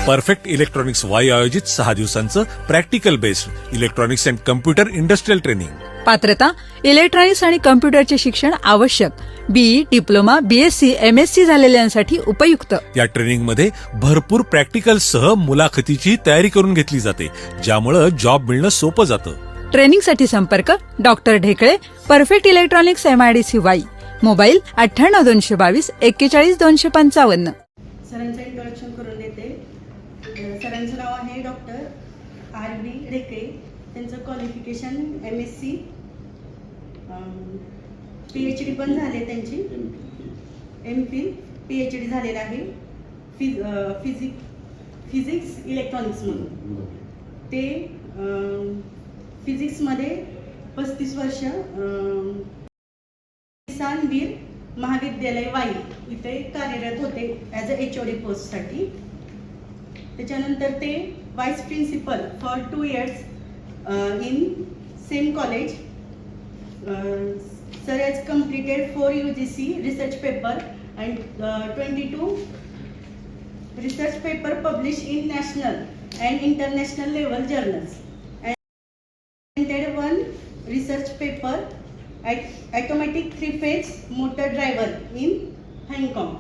Perfect electronics Wai आयोजित 6 दिवसांचं practical based electronics and computer industrial training. पात्रता इलेक्ट्रॉनिक्स आणि कम्प्युटरचे शिक्षण आवश्यक. बीई, डिप्लोमा, बीएससी, एमएससी झालेल्यांसाठी उपयुक्त. या ट्रेनिंगमध्ये भरपूर प्रॅक्टिकलसह मुलाखतीची तयारी करून घेतली जाते, ज्यामुळे जॉब मिळणं सोपं जातं. ट्रेनिंगसाठी संपर्क doctor Dhekale, perfect electronics MIDC Wai. Mobile 98 222 41 255. सरांचं इंट्रोडक्शन करून देते. सरांचं नाव आहे डॉक्टर RB ढेकळे. त्यांचं क्वालिफिकेशन MSc, PhD पण झाले त्यांची, MPhil, PhD झालेलं आहे फिजिक्स इलेक्ट्रॉनिक्समधून. ते फिजिक्समध्ये 35 वर्ष किसान वीर महाविद्यालय वाई इथे कार्यरत होते ॲज अ HOD पोस्टसाठी. त्याच्यानंतर ते vice principal for 2 years in same college. Sir has completed 4 UGC research paper and 22 research paper published in national and international level journals. And 1 research paper automatic 3-phase motor driver in Hong Kong.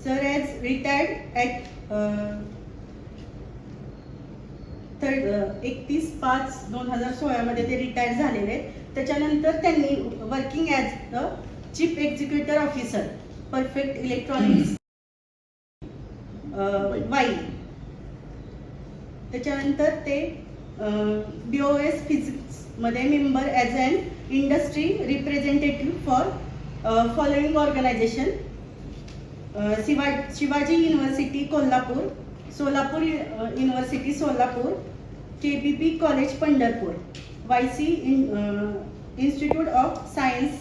Sir has retired at 31/5/2016 मध्ये ते retire झालेले. त्याच्यानंतर त्यांनी working as the chief executive officer perfect electronics Wai. त्याच्यानंतर ते BOS physics मध्ये member as an industry representative for following organisation: Shivaji university Kolhapur, Solapur university Solapur, KBP college Pandharpur, YC institute of science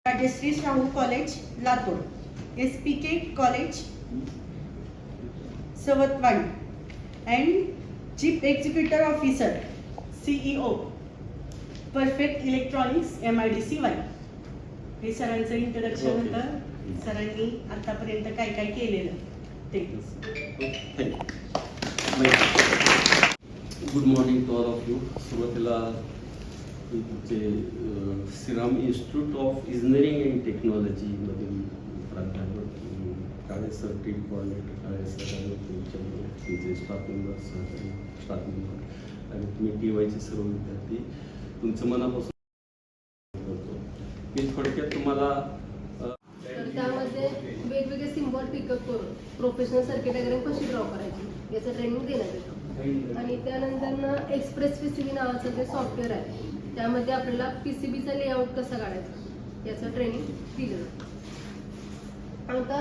Rajashri Shahu college Latur, SPK college Sawantwadi, and chief executive officer CEO perfect electronics MIDC Wai. हे सरांचं introduction होतं. सरांनी आतापर्यंत काय काय केलेलं ते. Good morning to all of you. सुरुवातीला तुमचे Shriram institute of engineering and टेक्नॉलॉजीमधील प्राध्यापक Kale sir, team coordinator Kale sir आणि तुमचे स्टाफ मेंबर्स, स्टाफ मेंबर आणि तुम्ही TYचे सर्व विद्यार्थी, तुमचं मनापासून करतो. मी थोडक्यात तुम्हाला त्यामध्ये वेगवेगळे सिम्बॉल पिकअप करून प्रोफेशनल सर्किट डायग्राम कशी ड्रॉ करायची याचं ट्रेनिंग देण्यात येतं. आणि त्यानंतर एक्सप्रेस PCB नावाचं जे सॉफ्टवेअर आहे त्यामध्ये आपल्याला PCBचा लेआउट कसा काढायचा याचं ट्रेनिंग दिलं जातं. आता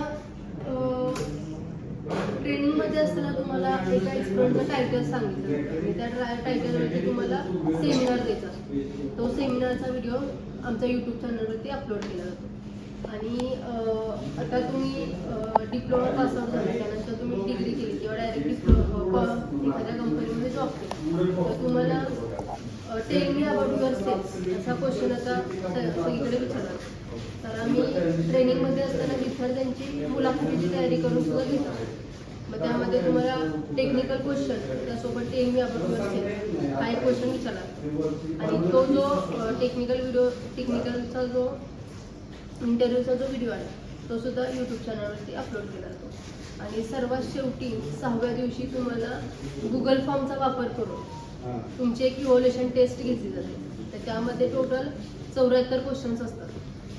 ट्रेनिंगमध्ये असताना तुम्हाला एका एक्सपर्टचं टायटल सांगितलं आणि त्या टायटलवरती तुम्हाला सेमिनार द्यायचा असतो. तो सेमिनारचा व्हिडिओ आमच्या YouTube चॅनलवरती अपलोड केला जातो. आणि आता तुम्ही डिप्लोमा पास आउट झाला, त्यानंतर तुम्ही डिग्री केली किंवा डायरेक्ट डिप्लोमा एखाद्या कंपनीमध्ये जॉब केली तर तुम्हाला tell me about your self असा क्वेश्चन आता सगळीकडे विचारला. तर आम्ही ट्रेनिंगमध्ये असताना विद्यार्थ्यांची मुलाखतीची तयारी करून सुद्धा घेतो. मग त्यामध्ये तुम्हाला टेक्निकल क्वेश्चन त्यासोबत tell me about your self हा एक क्वेश्चन विचारला. आणि तो जो टेक्निकलचा जो इंटरव्ह्यूचा जो व्हिडिओ आहे तो सुद्धा YouTube चॅनलवरती अपलोड केला जातो. आणि सर्वात शेवटी 6व्या दिवशी तुम्हाला गुगल फॉर्मचा वापर करून तुमची एक इव्हॅल्युएशन टेस्ट घेतली जाते. तर त्यामध्ये टोटल 74 क्वेश्चन्स असतात.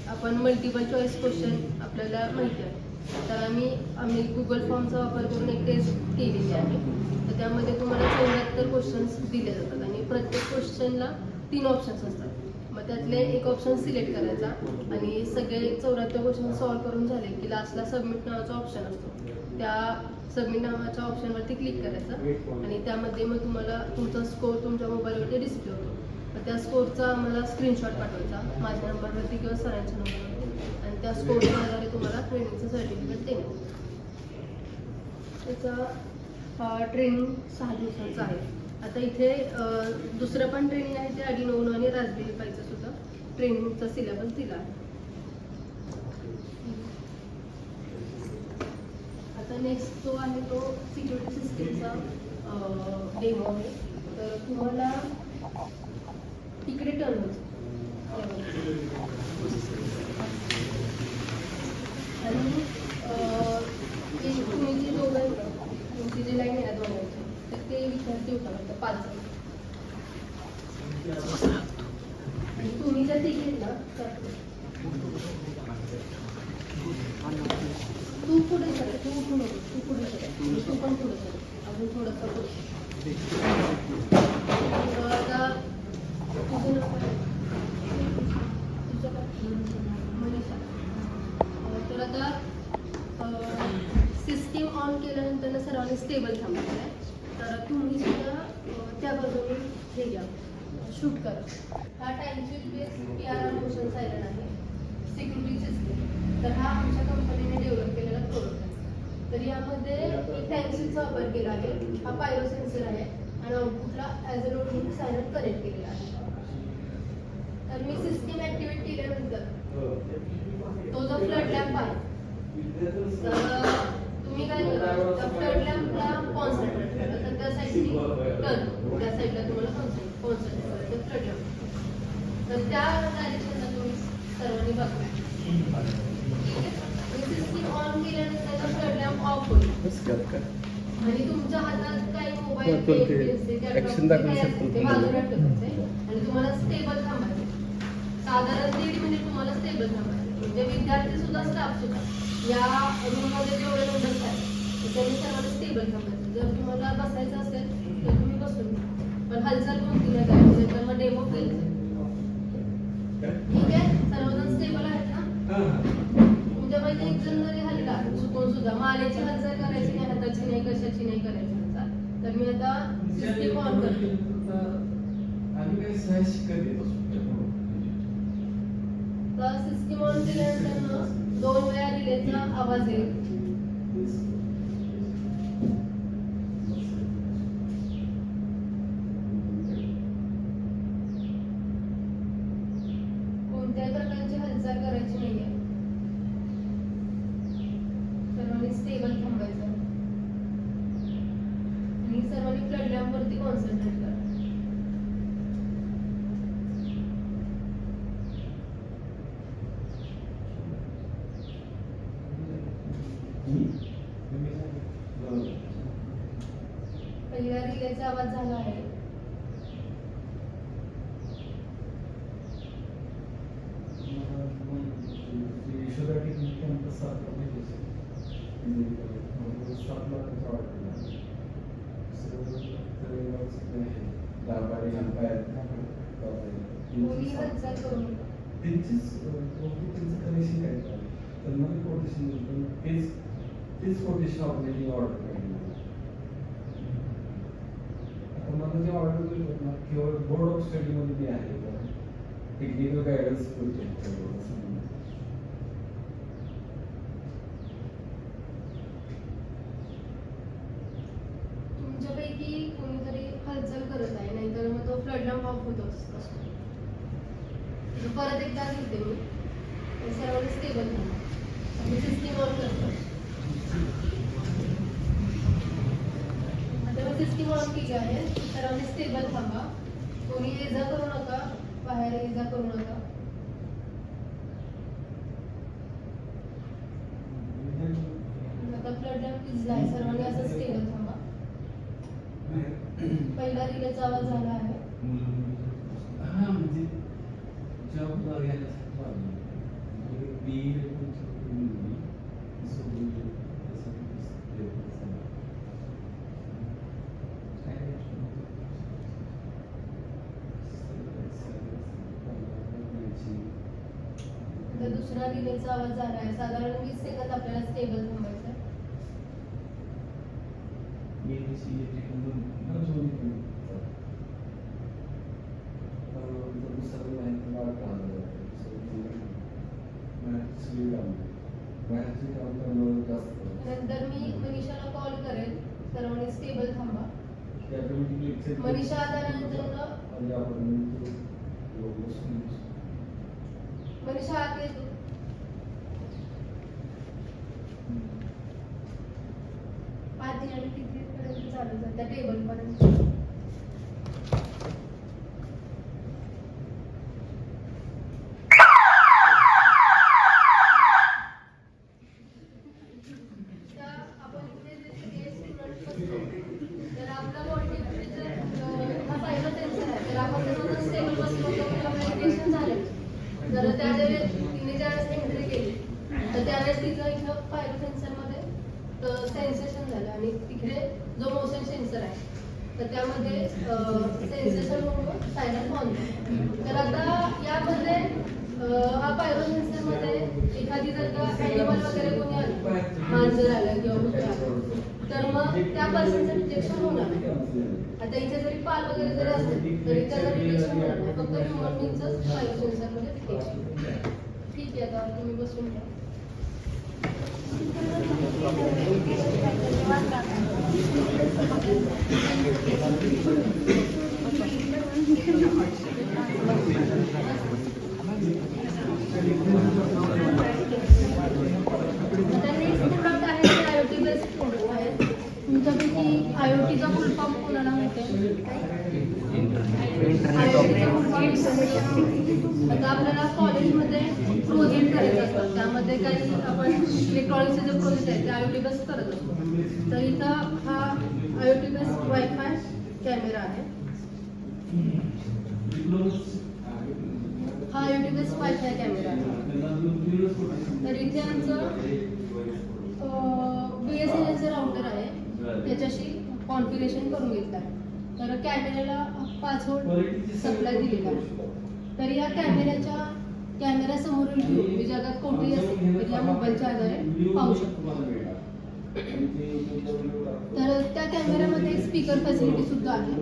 आपण मल्टिपल चॉईस क्वेश्चन आपल्याला माहिती आहे, तर आम्ही गुगल फॉर्मचा वापर करून एक टेस्ट केलेली आहे. तर त्यामध्ये तुम्हाला 74 क्वेश्चन्स दिले जातात आणि प्रत्येक क्वेश्चनला 3 ऑप्शन्स असतात. मग त्यातले एक ऑप्शन सिलेक्ट करायचा आणि सगळे 74 क्वेश्चन सॉल्व्ह करून झाले की लास्टला सबमिट नावाचा ऑप्शन असतो. त्या सबमिट नावाच्या ऑप्शनवरती क्लिक करायचं आणि त्यामध्ये मग तुम्हाला तुमचा स्कोर तुमच्या मोबाईलवरती डिस्प्ले होतो. तर त्या स्कोरचा आम्हाला स्क्रीनशॉट पाठवायचा माझ्या नंबरवरती किंवा सरांच्या नंबरवरती आणि त्या स्कोरच्या आधारे तुम्हाला ट्रेनिंगचं सर्टिफिकेट देण्यात. त्याचा ट्रेनिंग 6 दिवसांचा आहे. आता इथे दुसरं पण ट्रेनिंग आहे ते Arduino आणि रास्पबेरी पाईचं सुद्धा ट्रेनिंगचा सिलेबस दिला आहे. नेक्स्ट जो आहे तो सिक्युरिटी सिस्टीमचा डेमो आहे. तर तुम्हाला इकडे टर्न होतं आणि तुम्ही जे दोघं तुमची जी लाईन आहे ना दोघांची, तर ते विद्यार्थी होता फक्त 5 जण. आणि तुम्ही जर तिघे आहेत ना तर तू पुढे सर, तू उठू नको, तू पुढे सर, तू पण पुढे सर, अजून थोडंसं पुढे. आता तुझं नाव काय? तुझं काय? मनीषा. तर आता सिस्टीम ऑन केल्यानंतर सर्वांनी स्टेबल थांबायचं आहे. तर तुम्ही सुद्धा त्या बाजूने हे घ्या, शूट करा. हा timesheet base PRR motion siren आहे, सिक्युरिटी सिस्टीम. तर हा आमच्या कंपनीने डेव्हलप केलेला प्रोडक्ट आहे. तर यामध्ये एक टाइमशीटचा वापर केला आहे. हा पायरो सेन्सर आहे आणि आउटपुटला ॲज अ लोड म्हणून सायरन कनेक्ट केलेला आहे. तर मी सिस्टीम ॲक्टिवेट केल्यानंतर तो जो फ्लड लॅम्प आहे, तर तुम्ही काय करा, त्या फ्लड लॅम्पला कॉन्सन्ट्रेट करा. तर त्या साईडने टर्न, त्या साईडला तुम्हाला कॉन्सन्ट्रेट करायचं फ्लड लॅम्प. तर त्या डायरेक्शनला तुम्ही सर्वांनी बघा. सिस्टीम ऑन केल्यानंतर फ्लड लॅम्प ऑफ होईल आणि तुमच्या हातात काही मोबाईल बाजूला ठेवायचे आणि तुम्हाला स्टेबल थांबायचे. साधारण 1.5 मिनिट तुम्हाला स्टेबल थांबायचे. म्हणजे विद्यार्थी सुद्धा, स्टाफ सुद्धा, या रूममध्ये जेवढे नोटस आहेत त्यांनी सर्वांना स्टेबल थांबायचं. जर तुम्हाला बसायचं असेल तर तुम्ही बसून, पण हालचाल कोणती नाही करायची. तर मग डेमो केलं. ठीक आहे, सर्वजण स्टेबल आहेत ना? तुमच्यापैकी एक जण जरी हलला चुकून सुद्धा, मानेची हालचाल करायची नाही, हाताची नाही, कशाची नाही करायची हालचाल. तर मी आता सिस्टीम ऑन करते. तर सिस्टीम ऑन केल्यानंतर 2 वेळा रिलेचा आवाज येईल. कोणत्याही प्रकारची हालचाल करायची नाहीये. सर्वांनी स्टेबल थांबायचं आणि सर्वांनी फ्लड लॅम्प वरती कॉन्सन्ट्रेट करा. पहिला रिलेचा आवाज झाला आहे. कोणी हालचाल करू नका. तेच कोटेशन ऑपरेटिंग ऑर्डर केली. आता मला जे ऑर्डर केलं ना, केवळ बोर्ड ऑफ स्टडीमध्ये मी आहे, टेक्निकल गायडन्स तुमच्यापैकी कोणीतरी हालचाल करत आहे, नाहीतर मग तो फ्लड लॅम्प ऑफ होत असतो. परत एकदा घेते मी. सर्वांनी स्टेबल थांबा. सिस्टीम ऑन करतो. आता मी सिस्टीम ऑन केली आहे. सर्वांनी स्टेबल थांबा. कोणी ये जा करू नका, बाहेर ये जा करू नका. आता फ्लड लॅम्प भिजला आहे. सर्वांनी असं स्टेबल थांबा. पहिला रिलेचा आवाज झाला आहे. आता दुसरा रिलेचा आवाज झाला आहे. साधारण 20 सेकंद आपल्याला स्टेबल थांबायचं आहे. नंतर मी मनीषाला कॉल करेन. सर्वांनी स्टेबल थांबा. मनीषा आल्यानंतर मनीषा आत ये तू. आधी आणि तिथेपर्यंत चालू जातं त्या टेबलपर्यंत. आपण इथे जे student बसतो, तर आपला body temperature हा पहिला sensor आहे. तर आपण त्याच्यावर stable बसलो तर आपलं meditation झालं. जर त्यावेळेस तिने ज्यावेळेस एंट्री केली तर त्यावेळेस तिचं इथं पायरो सेन्सरमध्ये सेन्सेशन झालं आणि तिकडे जो मोशन सेन्सर आहे तर त्यामध्ये सेन्सेशन होऊन सायलेंट ऑन. तर आता यामध्ये हा पायरो सेन्सरमध्ये एखादी जर का ॲनिमल वगैरे कोणी आलं, मांजर आलं किंवा कुठे आलं तर मग त्या पर्सनचं डिटेक्शन होणार. आता इथे जरी पाल वगैरे जरी असेल तरी त्याचं डिटेक्शन होणार नाही, फक्त ह्युमन बीइंगचंच पायरो सेन्सरमध्ये डिटेक्शन. ठीक आहे, आता तुम्ही बसून घ्या. आता नेक्स्ट प्रोडक्ट आहे ते IoT बेस्ड प्रोडक्ट आहे. तुमच्यापैकी IoTचा फुल फॉर्म कोणाला माहिती आहे? आता आपल्याला कॉलेजमध्ये प्रोजेक्ट करायचे असतात, त्यामध्ये काही आपण इलेक्ट्रॉनिक्सचे जे प्रोजेक्ट आहेत ते IoT बेस्ड करत असतो. तर इथं हा IoT बेस्ड वायफाय कॅमेरा आहे. हा IoT बेस्ड वायफाय कॅमेरा आहे. तर इथे आमचं BSNLचं राउटर आहे, त्याच्याशी कॉन्फिगरेशन करून घेतलं आहे. तर कॅमेऱ्याला 5 व्होल्ट सप्लाय दिलेला आहे. तर या कॅमेऱ्यासमोरील व्ह्यू मी जगात कोठेही असेल तर या मोबाईलच्या आधारे पाहू शकतो. तर त्या कॅमेऱ्यामध्ये स्पीकर फॅसिलिटी सुद्धा आहे.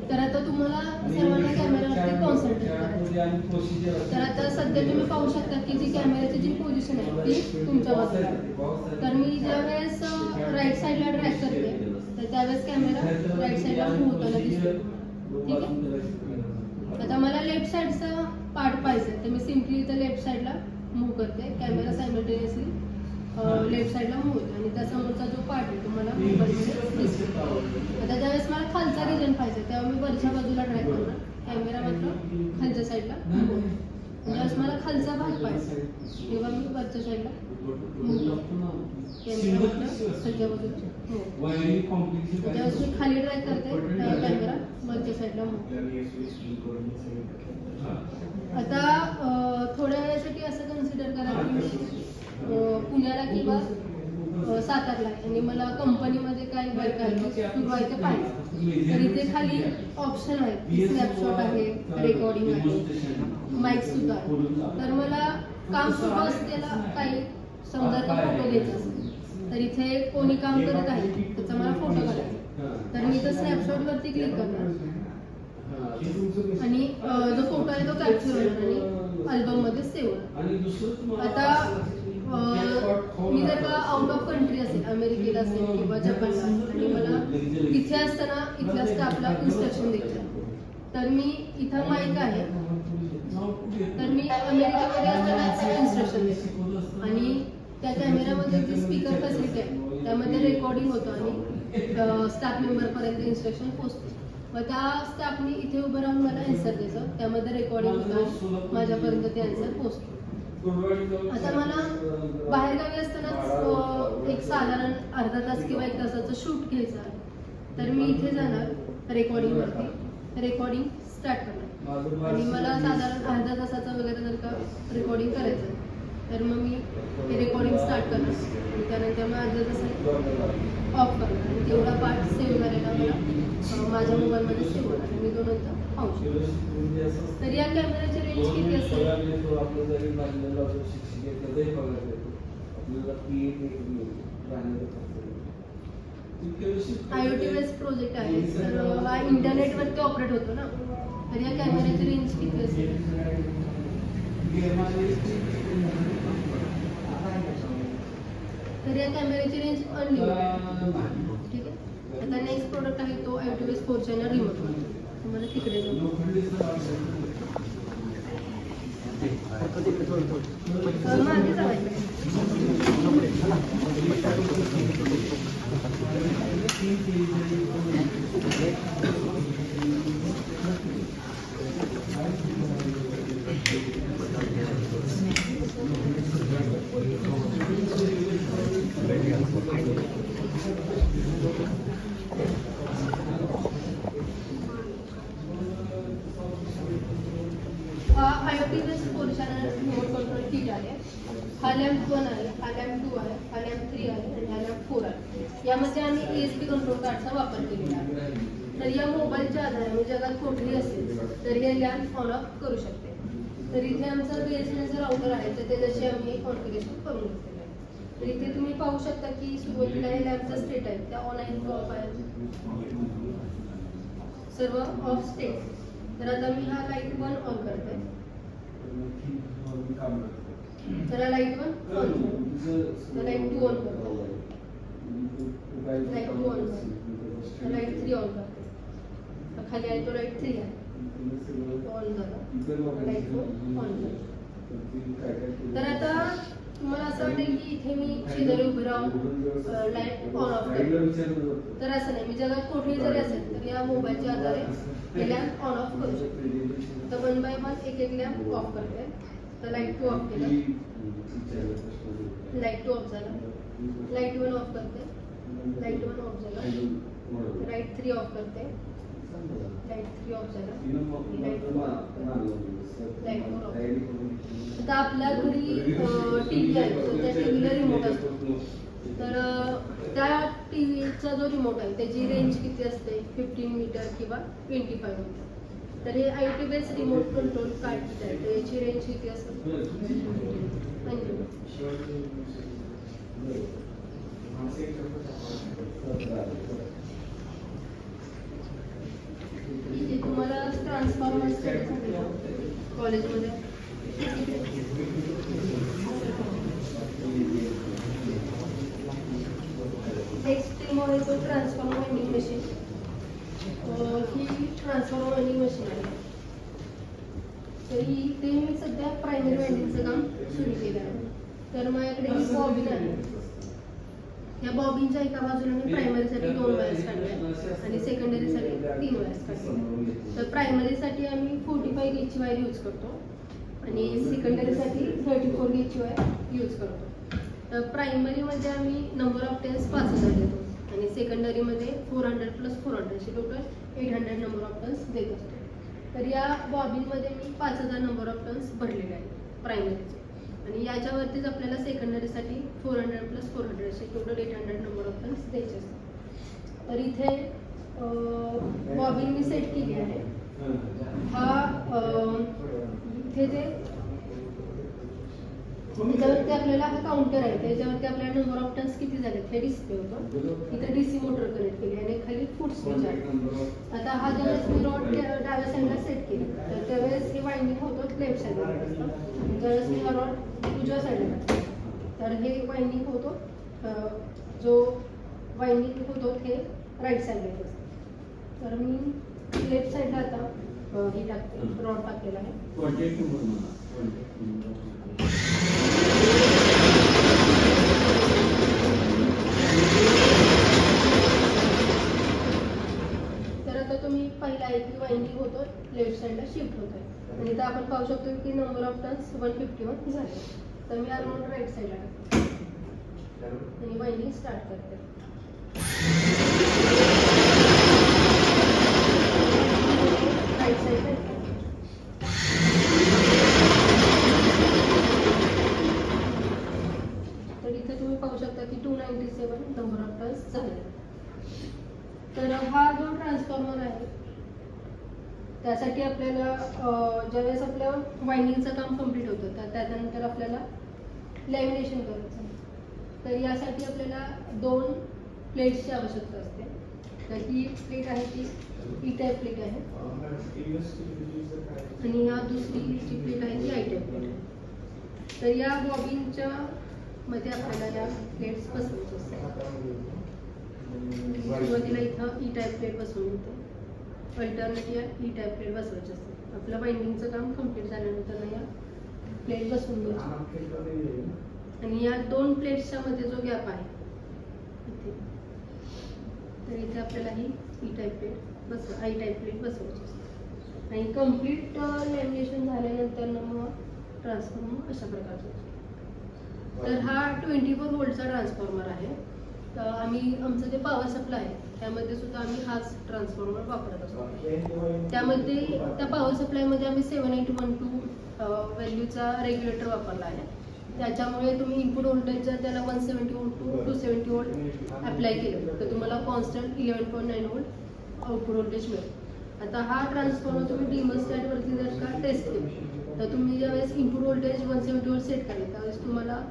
तर आता तुम्हाला सर्वांना कॅमेऱ्यावरती कॉन्सन्ट्रेट करायचं. तर आता सध्या तुम्ही पाहू शकता की जी कॅमेऱ्याची जी पोझिशन आहे ती तुमच्या बाजूला आहे. तर मी ज्यावेळेस राईट साईडला ड्रॅग करते तर त्यावेळेस कॅमेरा राईट साईडला मूव्ह होताना दिसतो. ठीक आहे. आता मला लेफ्ट साईडचा पार्ट पाहिजे तर मी सिम्पली इथं लेफ्ट साईडला मूव्ह करते. कॅमेरा सायमल्टेनियसली लेफ्ट साईडला मूव्ह होतो आणि त्या समोरचा जो पार्ट आहे तो मला मोबाईलमध्ये दिसतो. आता ज्यावेळेस मला खालचा रिजन पाहिजे तेव्हा मी वरच्या बाजूला ड्रॅग करणार. कॅमेरा मात्र खालच्या साईडला मूव्ह होतो. ज्यावेळेस मला खालचा भाग पाहिजे तेव्हा मी वरच्या साईडला मूव्ह करतो. कॅमेरा मात्र खालच्या बाजूला मूव्ह. ज्यावेळेस मी खाली ड्रॅग करते तेव्हा कॅमेरा वरच्या साईडला मूव्ह. आता थोड्या वेळासाठी असं कन्सिडर करा की पुण्याला किंवा सातारला आणि मला कंपनीमध्ये काय वर्क आहे किंवा इथे पाहिजे तर इथे खाली ऑप्शन आहेत. स्नॅपशॉट आहे, रेकॉर्डिंग आहे, माईक सुद्धा आहे. तर मला काम सुरू असलेला काही समजा फोटो घ्यायचा असेल तर इथे कोणी काम करत आहे त्याचा मला फोटो काढायचा. तर मी तर स्नॅपशॉटवरती क्लिक करणार आणि जो फोटो आहे तो कॅप्चर होणार आणि अल्बममध्ये सेव्ह होणार. आता मी जर का आउट ऑफ कंट्री असेल, अमेरिकेला असेल किंवा जपानला असेल आणि मला तिथे असताना इथल्या स्टाफला इन्स्ट्रक्शन द्यायचं तर मी इथं माईक आहे तर मी अमेरिकेमध्ये असताना इन्स्ट्रक्शन देते आणि त्या कॅमेऱ्यामध्ये जी स्पीकर फॅसिलिटी आहे त्यामध्ये रेकॉर्डिंग होतं आणि स्टाफ मेंबरपर्यंत इन्स्ट्रक्शन पोहोचते. मग त्या स्टाफनी इथे उभं राहून मला आन्सर द्यायचं, त्यामध्ये रेकॉर्डिंग होतं आणि माझ्यापर्यंत ते आन्सर पोहोचतो. आता मला बाहेरगावी असतानाच एक साधारण अर्धा तास किंवा 1 तासाचं शूट घ्यायचं आहे तर मी इथे जाणार रेकॉर्डिंगवरती, रेकॉर्डिंग स्टार्ट करणार आणि मला साधारण अर्धा तासाचं वगैरे जर का रेकॉर्डिंग करायचं आहे तर मग मी हे रेकॉर्डिंग स्टार्ट करणार आणि त्यानंतर मग अर्धा तास ऑफ करणार आणि तेवढा पार्ट सेव्ह झालेला मला माझ्या मोबाईलमध्ये सेव्ह होणार आणि मी तो नंतर पाहू शकतो. तर या कॅमेऱ्याची रेंज किती असेल? IoT बेस्ड प्रोजेक्ट आहे तर हा इंटरनेटवरती ऑपरेट होतो ना, तर या कॅमेऱ्याची रेंज किती असेल? तर या कॅमेऱ्याची रेंज अनलिमिटेड. ठीक आहे. आता नेक्स्ट प्रोडक्ट आहे तो IoT बेस्ड 4 चॅनल रिमोट. तुम्हाला तिकडे जाऊ मागे जायचं. हा IoT based portion remote control kit आहे. हा लॅम्प 1 आहे, हा लॅम्प 2 आहे, हा लॅम्प 3 आहे आणि हा लॅम्प 4 आहे. यामध्ये आम्ही ESP कंट्रोल कार्डचा वापर केलेला आहे. तर या मोबाईलच्या आधारे म्हणजे जगात कुठेही असेल तर हे लॅम्प ऑन ऑफ करू शकते. तर इथे आमचा BSNL राउटर आहे तर त्याच्याशी आम्ही कॉन्फिगरेशन करून घेतलेलं आहे. तर इथे तुम्ही पाहू शकता की सुरुवातीला हे लॅम्पचा स्टेट आहे त्या ऑन आहे किंवा ऑफ आहे, सर्व ऑफ स्टेट. तर आता मी हा लाईट 1 ऑन करते. तर लाईट 1 ऑन तर लाईट 2 ऑन करते, लाईट 2 ऑन करते, लाईट 3 ऑन करते. तर खाली आहे तो लाईट 3 आहे, ऑन झाला, लाईट 4 ऑन झाला. तर आता तुम्हाला असं वाटेल की इथे मी शेजारी उभे राहून लाईट ऑन ऑफ करते. तर असं नाही, मी जगात कुठेही जरी असेल तर या मोबाईलच्या आधारे हे लॅम्प ऑन ऑफ करू शकते. तर 1 बाय 1 एक एक लॅम्प ऑफ करते. तर लाईट 2 ऑफ केला, लाईट 2 ऑफ झाला, लाईट 1 ऑफ करते, लाईट 1 ऑफ झाला, लाईट 3 ऑफ करते, लाईट 3 ऑफ झाला, लाईट 4 ऑफ करते, लाईट 4 ऑफ. आता आपल्या घरी TV आहे तर त्या टीव्हीला रिमोट असतो. तर त्या टीव्हीचा जो रिमोट आहे त्याची रेंज किती असते, 15 मीटर किंवा 25 मीटर. तर हे IoT based remote control card आहे तर याची रेंज किती असेल, 90 इथे तुम्हाला ट्रान्सफॉर्मर्स कॉलेजमध्ये नेक्स्ट टीम आहे तो ट्रान्सफॉर्मर वाइंडिंग मशीन. ही ट्रान्सफॉर्मर वाइंडिंग मशीन आहे. तर ही ते मी सध्या प्रायमरी वाइंडिंगचं काम सुरू केलं आहे. तर माझ्याकडे ही बॉबिन आहे. या बॉबिनच्या एका बाजूला मी प्रायमरीसाठी 2 वायर्स काढल्या आणि सेकंडरीसाठी 3 वायर्स काढल्या. तर प्रायमरीसाठी आम्ही 45 गेजची वायर यूज करतो आणि सेकंडरीसाठी 34 गेजची वायर यूज करतो. तर प्रायमरीमध्ये आम्ही नंबर ऑफ टर्न्स 5000 देतो आणि सेकंडरीमध्ये 400 + 400 असे टोटल 800 नंबर ऑफ टर्न्स देत असतो. तर या बॉबिनमध्ये मी 5000 नंबर ऑफ टर्न्स भरलेले आहेत प्रायमरीचे आणि याच्यावरतीच आपल्याला सेकंडरीसाठी 400 + 400 असे टोटल 800 नंबर ऑफ टर्न्स द्यायचे असतात. तर इथे बॉबिन मी सेट केली आहे. हा इथे जे त्याच्यावरती आपल्याला हा काउंटर आहे त्याच्यावरती आपल्याला नंबर ऑफ टर्न्स किती झालेत हे डिस्प्ले होतो. इथे DC मोटर कनेक्ट केली आणि खाली फूट स्विच आहे. आता हा ज्यावेळेस मी रॉड डाव्या साईडला सेट केली तर त्यावेळेस हे वाइंडिंग होतं लेफ्ट साईडला असतं. ज्यावेळेस मी हा रॉड उजव्या साईडला टाकतो तर हे वाइंडिंग होतो जो वाइंडिंग होतो हे राईट साईडला येत असतं. तर मी लेफ्ट साईडला आता हे टाकते, रॉड टाकलेला आहे. तर आता तुम्ही पाहिलं आहे की वाइंडिंग होतो लेफ्ट साईडला शिफ्ट होत आहे आणि इथं आपण पाहू शकतो की नंबर ऑफ टर्न्स 151 झाले. तर मी अराउंड राईट साईडला टाकते आणि वाइंडिंग स्टार्ट करते. राईट साईडला तर इथे तुम्ही पाहू शकता की 297 नंबर ऑफ टर्न्स झाले. तर हा जो ट्रान्सफॉर्मर आहे त्यासाठी आपल्याला ज्यावेळेस आपलं वाइंडिंगचं काम कम्प्लीट होतं तर त्यानंतर आपल्याला लॅमिनेशन करायचं आहे. तर यासाठी आपल्याला 2 प्लेट्सची आवश्यकता असते. तर ही प्लेट आहे ती E टाईप प्लेट आहे आणि या दुसरी जी प्लेट आहे ती I टाईप प्लेट आहे. तर या बॉबिनच्या मध्ये आपल्याला या प्लेट्स बसवायच्या असतात. सुरुवातीला इथं E टाईप प्लेट बसवून होते, अल्टरनेट या E टाईप प्लेट बसवायचे असतात. आपलं बाइंडिंगचं काम कम्प्लीट झाल्यानंतर या प्लेट बसवून घ्यायची आणि या 2 प्लेट्सच्या मध्ये जो गॅप आहे इथे तर इथे आपल्याला ही type plate I type plate बसवायची असते आणि कम्प्लीट लॅमिनेशन झाल्यानंतर ना मग ट्रान्सफॉर्मर अशा प्रकारचा होतो. तर हा 24 व्होल्टचा ट्रान्सफॉर्मर आहे. तर आम्ही आमचं जे पॉवर सप्लाय आहे त्यामध्ये सुद्धा आम्ही हाच ट्रान्सफॉर्मर वापरत असतो. त्यामध्ये त्या पॉवर सप्लायमध्ये आम्ही 7812 व्हॅल्यूचा रेग्युलेटर वापरला आहे. त्याच्यामुळे तुम्ही इनपुट व्होल्टेज जर त्याला 170 वोल्ट टू 270 वोल्ट अप्लाय केलं तर तुम्हाला कॉन्स्टंट 11.9 वोल्ट आउटपुट व्होल्टेज मिळेल. आता हा ट्रान्सफॉर्मर तुम्ही डिमोस्टॅटवरती जर का टेस्ट केलं तर तुम्ही ज्यावेळेस इनपुट व्होल्टेज 170 वोल्ट सेट केले त्यावेळेस तुम्हाला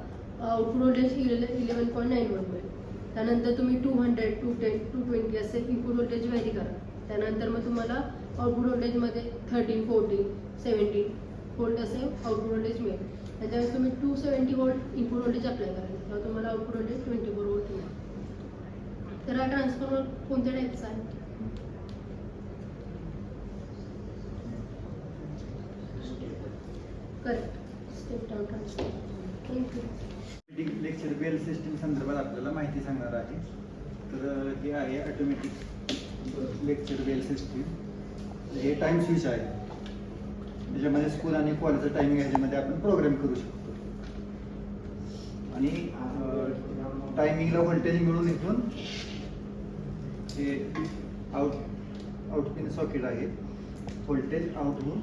आउटपुट व्होल्टेज 11.9 वोल्ट मिळेल. त्यानंतर तुम्ही 200, 210, 220 असे इनपुट व्होल्टेज व्हॅरी करा. त्यानंतर मग तुम्हाला आउटपुट व्होल्टेजमध्ये 13, 14, 17 व्होल्ट असे आउटपुट व्होल्टेज मिळेल. त्याच्यावेळेस तुम्ही 270 व्होल्ट इनपुट व्होल्टेज अप्लाय कराल तेव्हा तुम्हाला आउटपुट व्होल्टेज 24 व्होल्ट मिळेल. तर हा ट्रान्सफॉर्मर कोणत्या टाईपचा आहे? Correct, step down transformer. Thank you. Lecture bell system संदर्भात आपल्याला माहिती सांगणार आहे. तर हे आहे ऑटोमॅटिक लेक्चर बेल सिस्टीम. हे टाईम स्विच आहे. त्याच्यामध्ये स्कूल आणि कॉलेजचं टायमिंग ह्याच्यामध्ये आपण प्रोग्राम करू शकतो आणि टायमिंगला व्होल्टेज मिळून इथून हे आउट पिन सॉकेट आहे. व्होल्टेज आउट होऊन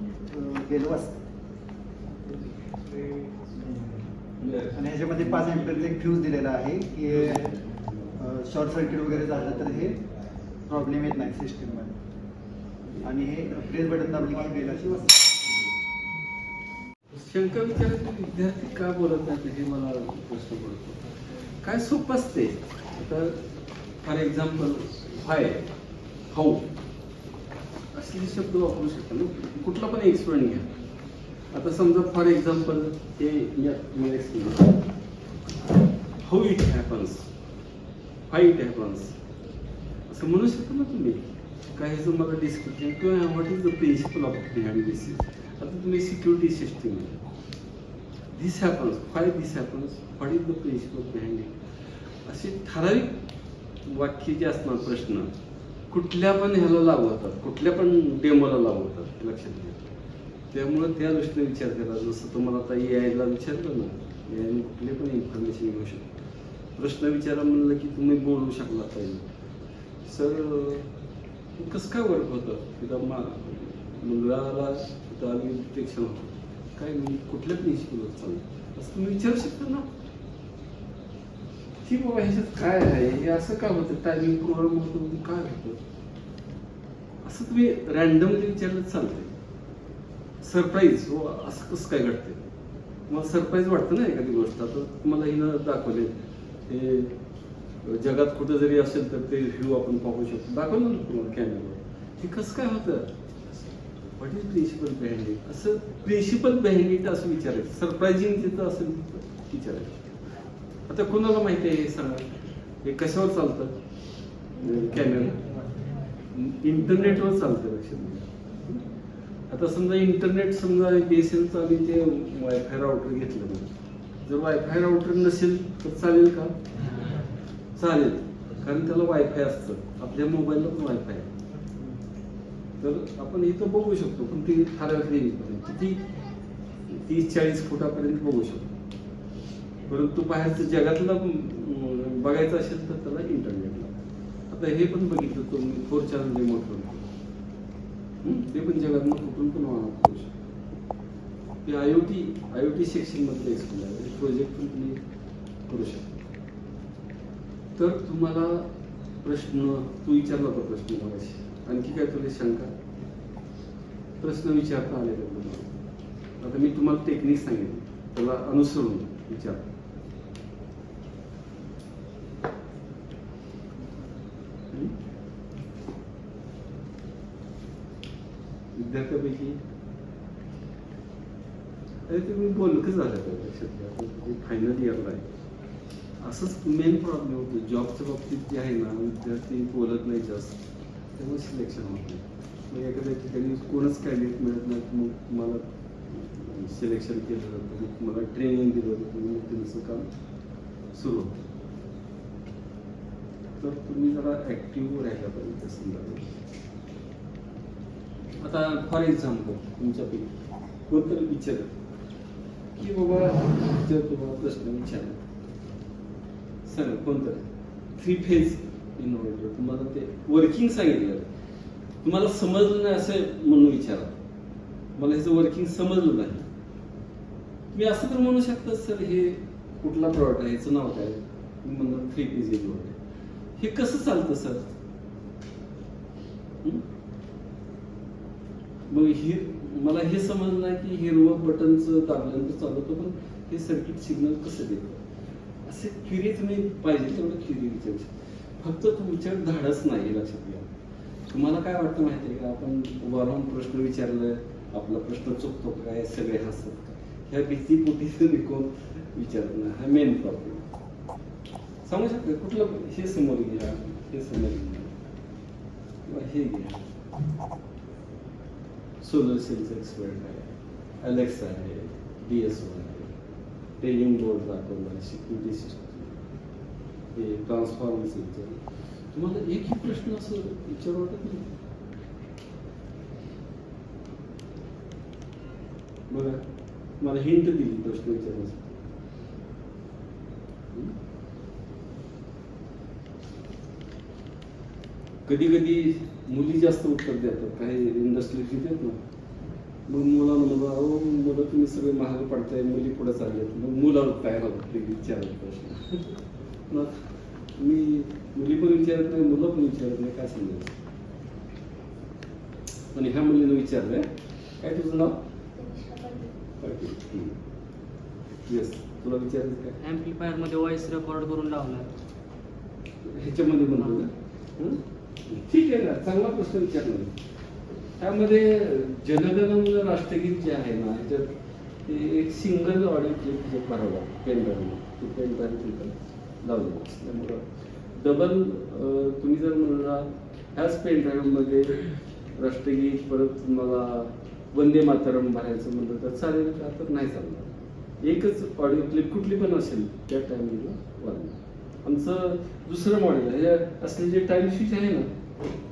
बेल वाजतं आणि ह्याच्यामध्ये 5 अँपिअरचं एक फ्यूज दिलेला आहे की शॉर्ट सर्किट वगैरे झालं तर हे प्रॉब्लेम येत नाही सिस्टीममध्ये. आणि हे प्रेस बटन दाबले की बेल अशी वाजते. शंका विचारायचे विद्यार्थी का बोलत नाहीत हे मला प्रश्न पडतो. काय सोपं असते. आता फॉर एक्झाम्पल हाऊ असे शब्द वापरू शकतो ना. कुठला पण एक स्टुडंट घ्या. आता समजा फॉर एक्झाम्पल हे how it happens, why it happens असं म्हणू शकतो ना तुम्ही. काय ह्याचं मला डिस्क्रिप्शन किंवा what is the principle of behind this is. आता तुम्ही security system this happens, why this happens, what is the principle behind it असे ठराविक वाक्य जे असणार प्रश्न कुठल्या पण ह्याला लागू होतात, कुठल्या पण डेमोला लागू होतात. लक्षात घ्या. त्यामुळं त्या दृष्टीने विचार करा. जसं तुम्हाला आता AI ला विचारलं ना, AI कुठले पण इन्फॉर्मेशन घेऊ शकतो. प्रश्न विचारा म्हणलं की तुम्ही बोलू शकला पाहिजे. सर कसं काय वर्क होतं तिथं मुलगाला तिथं आम्ही डिटेक्शन होतं काय मी कुठल्या प्रिन्सिपलवर चालू असं तुम्ही विचारू शकता ना की बाबा ह्याच्यात काय आहे, हे असं का होतं, टायमिंग प्रोग्राम होतो काय होतं असं तुम्ही रॅन्डमली विचारलं चालतंय. सरप्राईज हो असं कसं काय घडते. मला सरप्राईज वाटतं ना एखादी गोष्ट. आता तुम्हाला हिनं दाखवले हे जगात कुठं जरी असेल तर ते व्ह्यू आपण पाहू शकतो. दाखवलं ना तुम्हाला कॅमेरावर. हे कसं काय होतं, what is principle behind it असं प्रिन्सिपल बिहाइंड इट असं विचारायचं. सरप्रायझिंग जिथं असेल तिथं विचारायचं. आता कोणाला माहिती आहे हे सांगा. हे कशावर चालतं कॅमेरा? इंटरनेटवर चालतं. लक्षात. आता समजा इंटरनेट समजा BSNLचं आम्ही ते वायफाय राउटर घेतलं ना. जर वायफाय राउटर नसेल तर चालेल का? चालेल, कारण त्याला वायफाय असतं. आपल्या मोबाईलला पण वायफाय आहे. तर आपण इथं बघू शकतो पण ती ठराविक किती 30-40 फुटापर्यंत बघू शकतो. परंतु बाहेरचं जगातलं बघायचं असेल तर त्याला इंटरनेटला. आता हे पण बघितलं तुम्ही 4 चॅनल रिमोटवर ते पण जगातनं कुठून पण करू शकतो. ते IoT सेक्शन मधलं एक्सप्लेन आहे. प्रोजेक्ट पण तुम्ही करू शकता. तर तुम्हाला प्रश्न तू विचारला होता प्रश्न मगाशी. आणखी काय तुला शंका प्रश्न विचारता आले का तुम्हाला? आता मी तुम्हाला टेक्निक सांगितली त्याला अनुसरून विचार. विद्यार्थ्यापैकी अरे तुम्ही बोलकं झालं तर लक्षात घ्या. फायनल इयरला आहे. असंच मेन प्रॉब्लेम होतो जॉबच्या बाबतीत जे आहे ना. विद्यार्थी बोलत नाही जास्त त्यामुळे सिलेक्शन होत नाही. मग एखाद्या ठिकाणी कोणच कॅन्डिडेट मिळत नाही. मग मला सिलेक्शन केलं जातं. मग मला ट्रेनिंग दिलं जातं. मग त्यांचं काम सुरू होतं. तर तुम्ही जरा ऍक्टिव्ह राहायला पाहिजे त्या संदर्भात. आता फॉर एक्झाम्पल तुमच्यापैकी कोणतरी विचार की बाबा जर तुम्हाला प्रश्न विचारला सर कोणतं 3 फेज इन्व्हर्टर तुम्हाला ते वर्किंग सांगितलं तुम्हाला समजलं नाही असं म्हणून विचारा मला ह्याचं वर्किंग समजलं नाही तुम्ही असं तर म्हणू शकता सर हे कुठला प्रॉडक्ट आहे ह्याचं नाव काय मी म्हणणार 3 फेज इन्व्हर्टर हे कसं चालतं सर मग मला हे समजलं नाही की हिरवं बटनचं दाबल्यानंतर चालवतो पण हे सर्किट सिग्नल कसं देतं असे क्युरी तुम्ही पाहिजे तेवढं क्युरी विचारू शकता फक्त तुमच्या धाडच नाही हे लक्षात घ्या तुम्हाला काय वाटतं माहिती आहे का आपण उभा राहून प्रश्न विचारलं आपला प्रश्न चुकतो काय सगळे हसतात का ह्या भीतीपोटी तुम्ही कोण विचारत नाही हा मेन प्रॉब्लेम सांगू शकता कुठलं हे समोर घ्या हे समोर घ्या किंवा हे घ्या सोलर सेलचं एक्सपर्ट आहे अलेक्सा आहे DSO आहे ट्रेनिंग बोर्ड दाखवला सिक्युरिटी सिस्टम हे ट्रान्सफॉर्मर सिस्टम तुम्हाला एकही प्रश्न असं विचार वाटत नाही बघा मला हिंट दिली प्रश्न विचारण्यासाठी कधी कधी मुली जास्त उत्तर देतात काही इंडस्ट्री देतात ना मग मुलांना बघा अहो मुलं तुम्ही सगळे महाग पडताय मुली पुढे चालल्यात मग मुलं काय होतं ते विचारत प्रश्न मग मी मुली पण विचारत नाही मुलं पण विचारत नाही काय सांगायचं पण ह्या मुलीनं विचारलंय काय तुझं नाव येस तुला विचारायचं काय ऍम्प्लिफायर मध्ये व्हॉइस रेकॉर्ड करून लावला ह्याच्यामध्ये म्हणतो ना ठीक आहे ना चांगला प्रश्न विचारला त्यामध्ये जनगण राष्ट्रगीत जे आहे ना ह्याच्यात ते एक सिंगल ऑडिओ क्लिप भरावा पेन ड्राईव्ह ते पेन ड्राईव्ह तिथं लावलं त्यामुळं डबल तुम्ही जर म्हणला ह्याच पेन ड्राईव्हमध्ये राष्ट्रगीत परत तुम्हाला वंदे मातरम भरायचं म्हणलं तर चालेल का तर नाही चालणार एकच ऑडिओ क्लिप कुठली पण असेल त्या टायमिंगला वाजणार आमचं दुसरं मॉडेल आहे हे असले जे टाइम स्विच आहे ना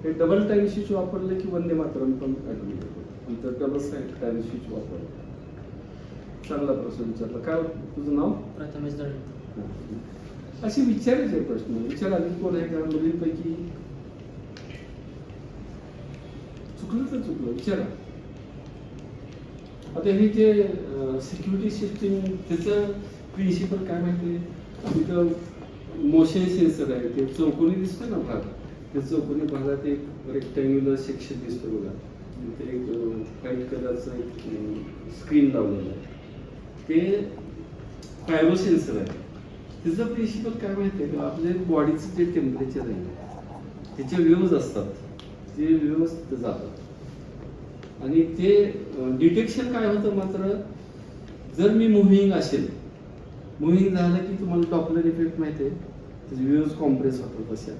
हे डबल टाइम स्विच वापरलं की वंदे मातरम पण ॲटोमॅटिक नंतर डबल टाइम स्विच वापरलं चांगला प्रश्न विचारला काय तुझं नाव प्रथमेश दळे असे विचारायचे प्रश्न विचार आधी कोण आहे का मुलींपैकी चुकलं तर चुकलं विचारा आता हे जे सिक्युरिटी सिस्टीम त्याचं प्रिन्सिपल काय माहिती तिथं मोशन सेन्सर आहे ते चौकोनी दिसतं ना भाग त्या चौकोनी भागात एक रेक्टँग्युलर सेक्शन दिसतो बघा तिथे एक व्हाईट कलरचं एक स्क्रीन लावलेलं आहे ते पायरो सेन्सर आहे त्याचं प्रिन्सिपल काय माहिती आहे का आपल्या बॉडीचं जे टेम्परेचर आहे त्याचे वेव्ज असतात ते वेव्ज तिथं जातात आणि ते डिटेक्शन काय होतं मात्र जर मी मुव्हिंग असेल मुव्हिंग झालं की तुम्हाला डॉपलर इफेक्ट माहिती आहे त्याचे वेव्ज कॉम्प्रेस होतात तशा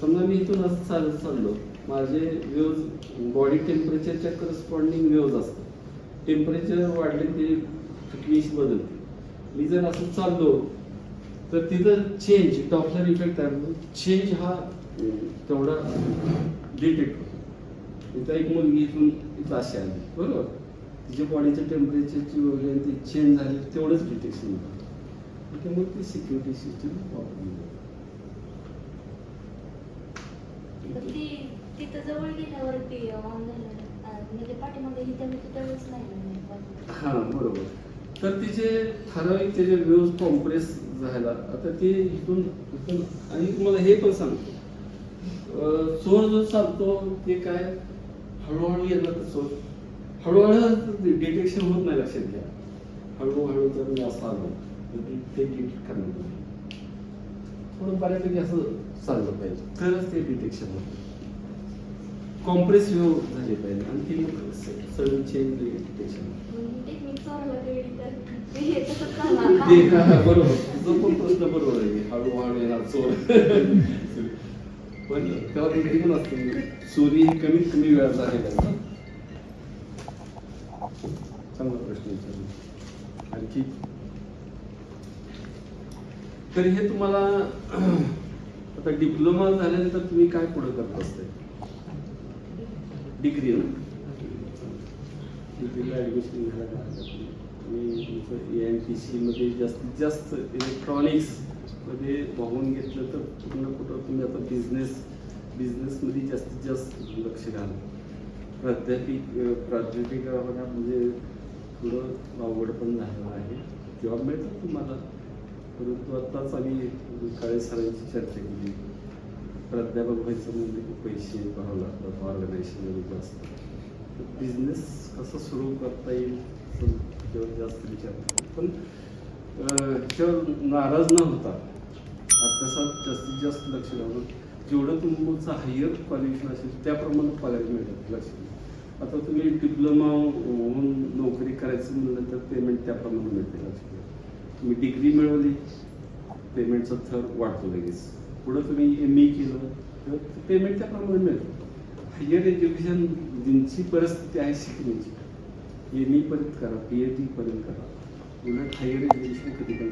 समजा मी इथून असं चालत चाललो माझे वेव्ज बॉडी टेम्परेचरच्या करस्पॉन्डिंग वेव्ज असतात टेम्परेचर वाढले की फ्रिक्वेन्सी बदलते मी जर असं चाललो तर तिथं चेंज डॉपलर इफेक्ट आहे चेंज हा तेवढा डिटेक्ट होतो इथं एक मुलगी इथून इथं अशी आली बरोबर तिच्या बॉडीच्या टेम्परेचरची वगैरे ती चेंज झाली तेवढंच डिटेक्शन होतं त्यामुळे ती सिक्युरिटी सिस्टीम वापरली ती तिथं जवळ गेल्यावरती ऑन झालं म्हणजे पाठीमागे हिथं नाही हा बरोबर तर तिचे ठराविक त्याचे वेव्ज कॉम्प्रेस झाला आता ते इथून आणि तुम्हाला हे पण सांगतो चोर जो चालतो ते काय हळूहळू येणार तर चोर हळूहळू डिटेक्शन होत नाही लक्षात घ्या हळूहळू जर मी असं आलो तर ते डिटेक्ट करणार थोडं बऱ्यापैकी असं चाललं पाहिजे तरच ते डिटेक्शन होतं कॉम्प्रेस वेव झाले पाहिजे आणि ती सडन चेंज डिटेक्शन बरोबर जो पण प्रश्न बरोबर आहे हळूहळू येणार चोर पण तेव्हा भीती पण असते चोरी ही कमीत कमी वेळा झालेला आहे चांगला प्रश्न विचारला आणखी तर हे तुम्हाला आता डिप्लोमा झाल्यानंतर तुम्ही काय पुढे करत असते? डिग्री ना? डिग्रीला ॲडमिशन घ्यायला काय हरकत नाही. आणि तुमचं ANTC मध्ये जास्तीत जास्त इलेक्ट्रॉनिक्समध्ये वाहून घेतलं तर पूर्ण कुठं तुम्ही आता बिझनेसमध्ये जास्तीत जास्त लक्ष घाला. प्राध्यापिका होणार म्हणजे थोडं अवघड पण झालेलं आहे. जॉब मिळतात तुम्हाला, परंतु आत्ताच आम्ही काळे सरांची चर्चा केली, प्राध्यापक व्हायचं म्हणजे खूप पैसे भरावं लागतात, ऑर्गनायझेशनमध्ये जास्त. बिझनेस कसं सुरू करता येईल त्याच्यावर जास्त विचार करतो. पण त्याच्यावर नाराज न होता अभ्यासात जास्तीत जास्त लक्ष घालून जेवढं तुमचं हायर क्वालिफिकेशन असेल त्याप्रमाणे पगार मिळतात. लक्ष द्या. आता तुम्ही डिप्लोमा होऊन नोकरी करायचं म्हणलं तर पेमेंट त्याप्रमाणे मिळते. लक्ष द्या. तुम्ही डिग्री मिळवली, पेमेंटचा थर वाढतो लगेच. पुढं तुम्ही ME केलं तर पेमेंट त्याप्रमाणे मिळतं. हायर एज्युकेशन ज्यांची परिस्थिती आहे शिकण्याची, ME पर्यंत करा, PhD पर्यंत करा. उलट हायर एज्युकेशन कधी पण